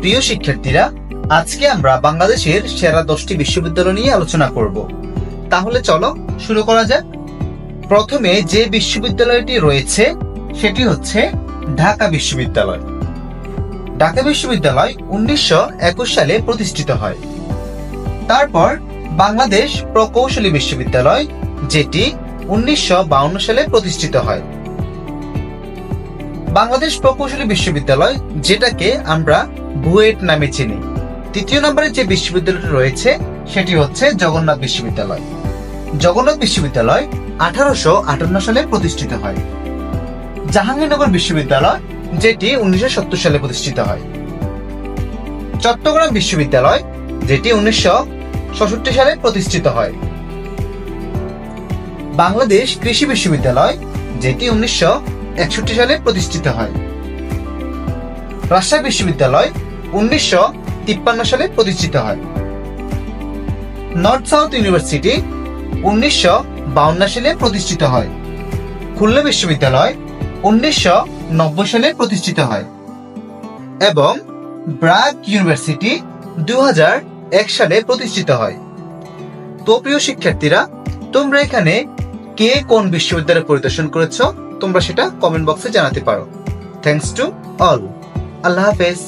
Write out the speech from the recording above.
প্রিয় শিক্ষার্থীরা, আজকে আমরা বাংলাদেশের সেরা 10টি বিশ্ববিদ্যালয় নিয়ে আলোচনা করব। তাহলে চলো শুরু করা যাক। প্রথমে যে বিশ্ববিদ্যালয়টি রয়েছে সেটি হচ্ছে ঢাকা বিশ্ববিদ্যালয়। ঢাকা বিশ্ববিদ্যালয় 1921 সালে প্রতিষ্ঠিত হয়। তারপর বাংলাদেশ প্রকৌশলী বিশ্ববিদ্যালয়, যেটি 1952 সালে প্রতিষ্ঠিত হয়। বাংলাদেশ প্রকৌশলী বিশ্ববিদ্যালয়, যেটাকে আমরা বুয়েট নামে চিনি। তৃতীয় নম্বরে যে বিশ্ববিদ্যালয়টি রয়েছে সেটি হচ্ছে জগন্নাথ বিশ্ববিদ্যালয়। জগন্নাথ বিশ্ববিদ্যালয় 1858 সালে প্রতিষ্ঠিত হয়। জাহাঙ্গীরনগর বিশ্ববিদ্যালয়, যেটি 1970 সালে প্রতিষ্ঠিত হয়। চট্টগ্রাম বিশ্ববিদ্যালয়, যেটি 1966 সালে প্রতিষ্ঠিত হয়। বাংলাদেশ কৃষি বিশ্ববিদ্যালয়, যেটি 1961 সালে প্রতিষ্ঠিত হয়। রাজশাহী বিশ্ববিদ্যালয় 1953 সালে প্রতিষ্ঠিত হয়। নর্থ সাউথ ইউনিভার্সিটি 1952 সালে প্রতিষ্ঠিত হয়। খুলনা বিশ্ববিদ্যালয় 1990 সালে প্রতিষ্ঠিত হয় এবং ব্র্যাক ইউনিভার্সিটি 2001 সালে প্রতিষ্ঠিত হয়। তো প্রিয় শিক্ষার্থীরা, তোমরা এখানে কে কোন বিশ্ববিদ্যালয় পরিদর্শন করেছো তোমরা সেটা কমেন্ট বক্সে জানাতে পারো। Thanks to all. আল্লাহ হাফেজ।